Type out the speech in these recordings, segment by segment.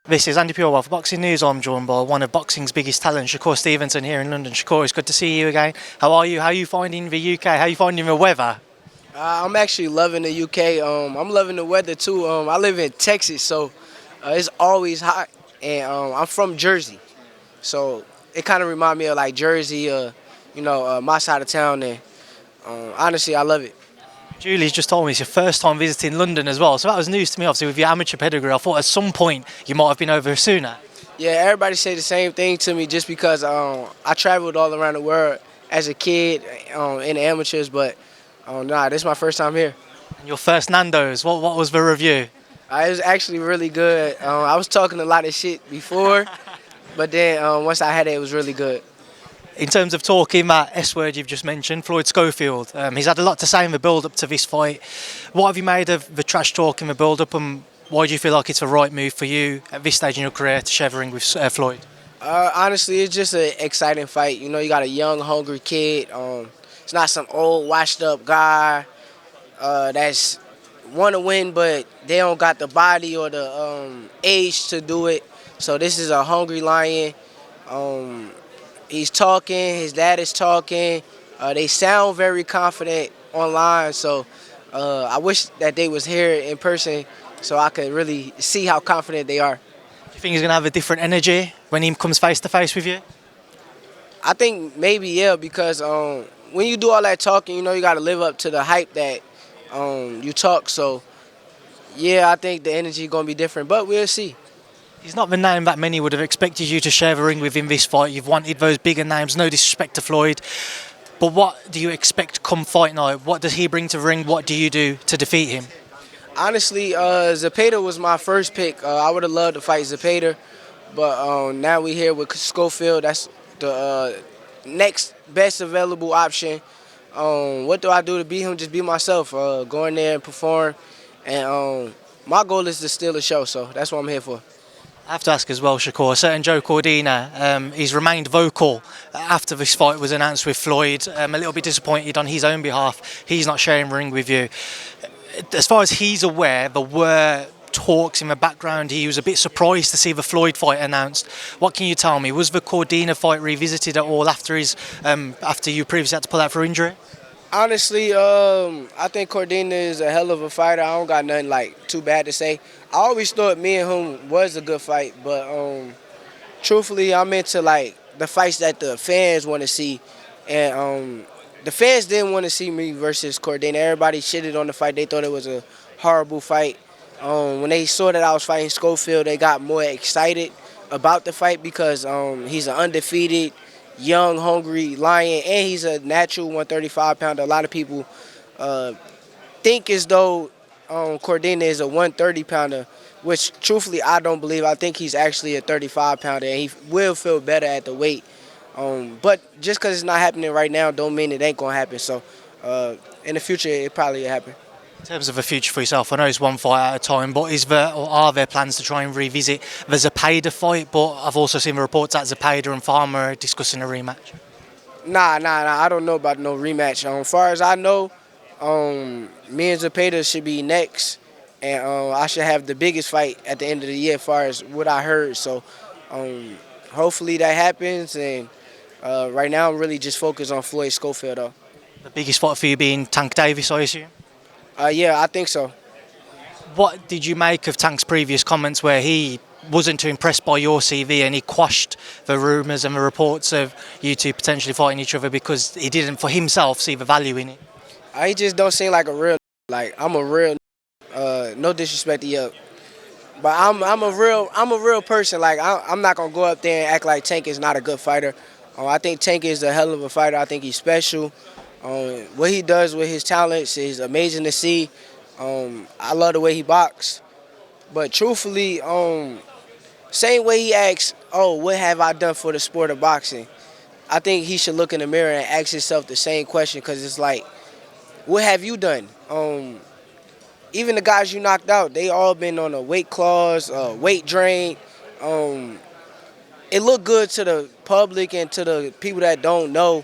This is Andi Purewal for Boxing News. I'm joined by one of boxing's biggest talents, Shakur Stevenson, here in London. Shakur, it's good to see you again. How are you? How are you finding the UK? How are you finding the weather? I'm actually loving the UK. I'm loving the weather too. I live in Texas, so it's always hot, and I'm from Jersey, so it kind of reminds me of like Jersey, my side of town. And honestly, I love it. Julie's just told me it's your first time visiting London as well, so that was news to me. Obviously, with your amateur pedigree, I thought at some point you might have been over sooner. Yeah, everybody say the same thing to me just because I traveled all around the world as a kid in the amateurs, but this is my first time here. And your first Nando's, what was the review? It was actually really good. I was talking a lot of shit before, but then once I had it, it was really good. In terms of talking, that S word you've just mentioned, Floyd Schofield, he's had a lot to say in the build-up to this fight. What have you made of the trash talk in the build-up, and why do you feel like it's the right move for you at this stage in your career to share the ring with Floyd? Honestly, it's just an exciting fight. You know, you got a young, hungry kid. It's not some old, washed-up guy that's want to win, but they don't got the body or the age to do it. So this is a hungry lion. He's talking. His dad is talking. They sound very confident online. So I wish that they was here in person so I could really see how confident they are. Do you think he's going to have a different energy when he comes face-to-face with you? I think maybe, yeah, because when you do all that talking, you know, you got to live up to the hype that you talk. So, yeah, I think the energy going to be different, but we'll see. He's not the name that many would have expected you to share the ring with in this fight. You've wanted those bigger names, no disrespect to Floyd. But what do you expect come fight night? What does he bring to the ring? What do you do to defeat him? Honestly, Zepeda was my first pick. I would have loved to fight Zepeda, but now we here with Schofield. That's the next best available option. What do I do to beat him? Just be myself. Go in there and perform. And my goal is to steal the show, so that's what I'm here for. I have to ask as well, Shakur, a certain Joe Cordina, he's remained vocal after this fight was announced with Floyd. A little bit disappointed on his own behalf. He's not sharing the ring with you. As far as he's aware, there were talks in the background. He was a bit surprised to see the Floyd fight announced. What can you tell me? Was the Cordina fight revisited at all after after you previously had to pull out for injury? Honestly, I think Cordina is a hell of a fighter. I don't got nothing like too bad to say. I always thought me and him was a good fight, but truthfully, I'm into like the fights that the fans want to see, and the fans didn't want to see me versus Cordina. Everybody shitted on the fight. They thought it was a horrible fight. When they saw that I was fighting Schofield, they got more excited about the fight because he's an undefeated, young, hungry lion, and he's a natural 135-pounder. A lot of people think as though Cordina is a 130-pounder, which truthfully I don't believe. I think he's actually a 35-pounder, and he will feel better at the weight. But just because it's not happening right now don't mean it ain't going to happen. So in the future, it probably will happen. In terms of the future for yourself, I know it's one fight at a time, but are there plans to try and revisit the Zepeda fight? But I've also seen the reports that Zepeda and Farmer are discussing a rematch. Nah. I don't know about no rematch. As far as I know, me and Zepeda should be next, and I should have the biggest fight at the end of the year as far as what I heard. So hopefully that happens, and right now I'm really just focused on Floyd Schofield, though. The biggest fight for you being Tank Davis, I assume? Yeah, I think so. What did you make of Tank's previous comments where he wasn't too impressed by your CV and he quashed the rumours and the reports of you two potentially fighting each other because he didn't, for himself, see the value in it? He just don't seem like a real. Like I'm a real. No disrespect to you, but I'm a real person. Like I'm not gonna go up there and act like Tank is not a good fighter. I think Tank is a hell of a fighter. I think he's special. What he does with his talents is amazing to see. I love the way he boxes. But truthfully, same way he asks, oh, what have I done for the sport of boxing? I think he should look in the mirror and ask himself the same question because it's like, what have you done? Even the guys you knocked out, they all been on a weight clause, weight drain. It looked good to the public and to the people that don't know.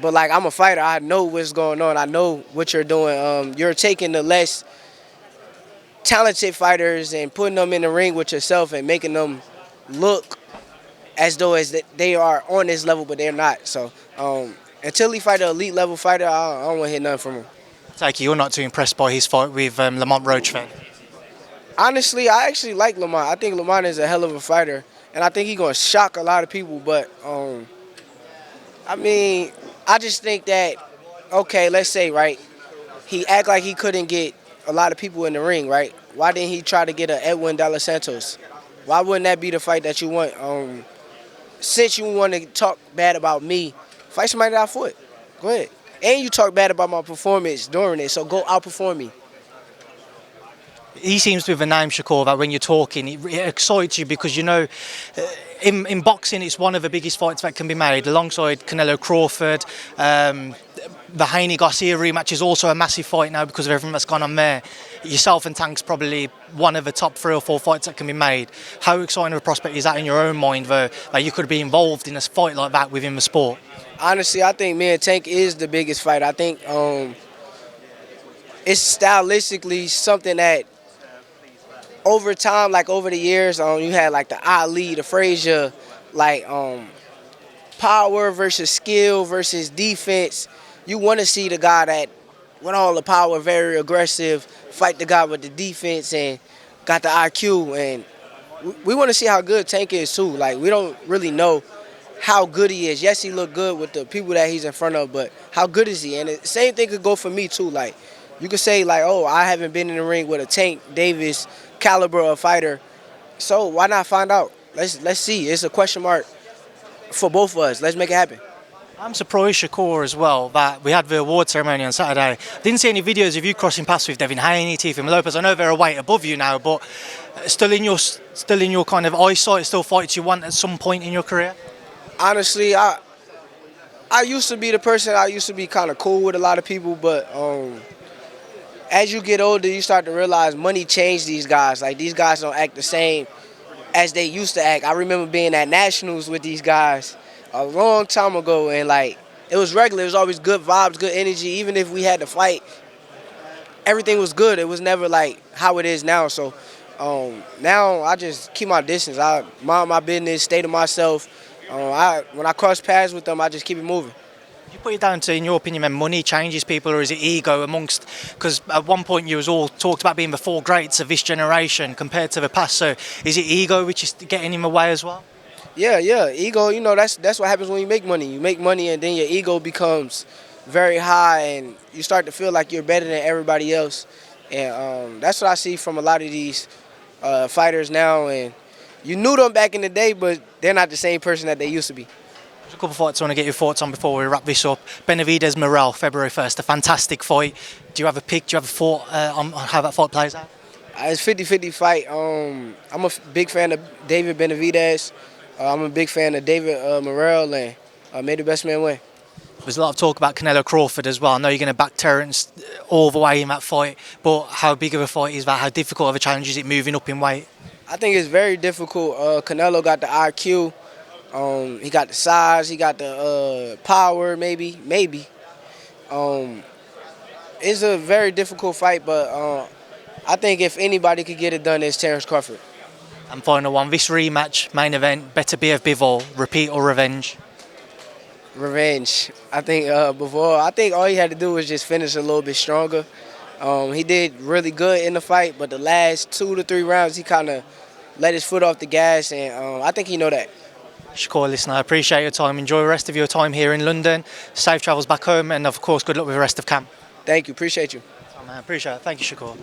But, like, I'm a fighter. I know what's going on. I know what you're doing. You're taking the less talented fighters and putting them in the ring with yourself and making them look as though they are on this level, but they're not. So until he fight an elite level fighter, I don't want to hear nothing from him. Take it you're not too impressed by his fight with Lamont Roachford. Honestly, I actually like Lamont. I think Lamont is a hell of a fighter, and I think he's going to shock a lot of people. But, I mean, I just think that, okay, let's say, right, he act like he couldn't get a lot of people in the ring, right? Why didn't he try to get a Edwin De Los Santos? Why wouldn't that be the fight that you want? Since you want to talk bad about me, fight somebody that I fought. Go ahead. And you talk bad about my performance during it, so go outperform me. He seems to have a name, Shakur, that when you're talking, it excites you because, you know, in boxing, it's one of the biggest fights that can be made, alongside Canelo Crawford. The Haney-Garcia rematch is also a massive fight now because of everything that's gone on there. Yourself and Tank's probably one of the top 3 or 4 fights that can be made. How exciting of a prospect is that in your own mind, though, that you could be involved in a fight like that within the sport? Honestly, I think me and Tank is the biggest fight. I think it's stylistically something that over time, like over the years, you had like the Ali, the Frazier, like power versus skill versus defense. You want to see the guy that, with all the power, very aggressive, fight the guy with the defense and got the IQ. And we want to see how good Tank is too. Like, we don't really know how good he is. Yes, he looked good with the people that he's in front of, but how good is he? And the same thing could go for me too. Like, you could say like, oh, I haven't been in the ring with a Tank Davis caliber of fighter, so why not find out? Let's see. It's a question mark for both of us. Let's make it happen. I'm surprised, Shakur, as well, that we had the award ceremony on Saturday. Didn't see any videos of you crossing paths with Devin Haney, Teofimo Lopez. I know they're a weight above you now, but still in your kind of eyesight, still fights you want at some point in your career? Honestly, I used to be the person. I used to be kind of cool with a lot of people, but as you get older, you start to realize money changed these guys. Like, these guys don't act the same as they used to act. I remember being at Nationals with these guys a long time ago, and like, it was regular. It was always good vibes, good energy. Even if we had to fight, everything was good. It was never like how it is now. So now I just keep my distance. I mind my business, stay to myself. When I cross paths with them, I just keep it moving. You put it down to, in your opinion, when money changes people, or is it ego amongst? Because at one point you was all talked about being the 4 greats of this generation compared to the past. So is it ego which is getting in the way as well? Yeah, ego. You know, that's what happens when you make money. You make money, and then your ego becomes very high, and you start to feel like you're better than everybody else. And that's what I see from a lot of these fighters now. And you knew them back in the day, but they're not the same person that they used to be. There's a couple of fights I want to get your thoughts on before we wrap this up. Benavidez Morrell, February 1st, a fantastic fight. Do you have a pick? Do you have a thought on how that fight plays out? It's a 50-50 fight. I'm a big fan of David Benavidez. I'm a big fan of David Morrell, and may the best man win. There's a lot of talk about Canelo Crawford as well. I know you're going to back Terence all the way in that fight, but how big of a fight is that? How difficult of a challenge is it moving up in weight? I think it's very difficult. Canelo got the IQ. He got the size. He got the power, maybe. It's a very difficult fight, but I think if anybody could get it done, it's Terence Crawford. And final one, this rematch, main event, Beterbiev Bivol, repeat or revenge? Revenge. I think Bivol, I think all he had to do was just finish a little bit stronger. He did really good in the fight, but the last 2 to 3 rounds, he kind of let his foot off the gas, and I think he know that. Shakur, listen, I appreciate your time. Enjoy the rest of your time here in London. Safe travels back home, and of course, good luck with the rest of camp. Thank you. Appreciate you. Oh, man, appreciate it. Thank you, Shakur.